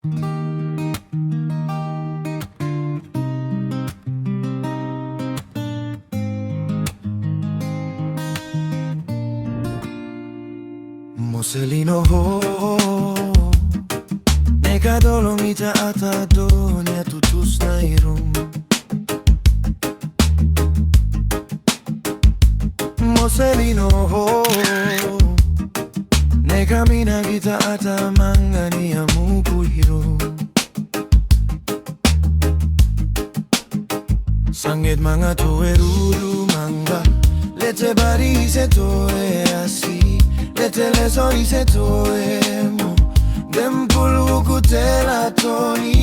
Mose Lino Neka dolong ita ata donya tutus na irum Mose Lino Neka minak ita ata manga ni muku hiro Sangit manga toe rudu manga Lete bari se toe asi Lete leso se toe mo Dempul wuku tela toni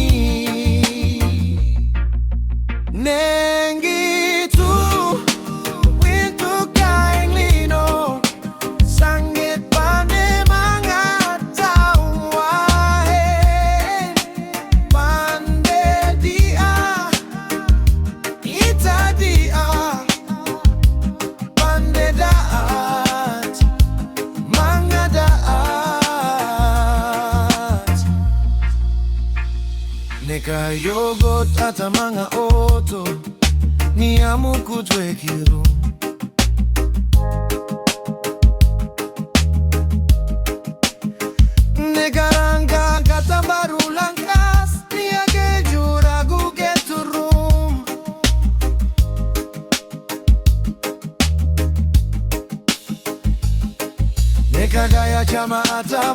Nenggitu Wintuk kae'ng Lino Sangit Pande manga taung waheng Pande dia Ita dia Pande daat Manga daat Neka jogot ata manga oto Ni mukut weki Neka rangkat kata mbaru langkas Ni juragu geturum Neka gaya jama ata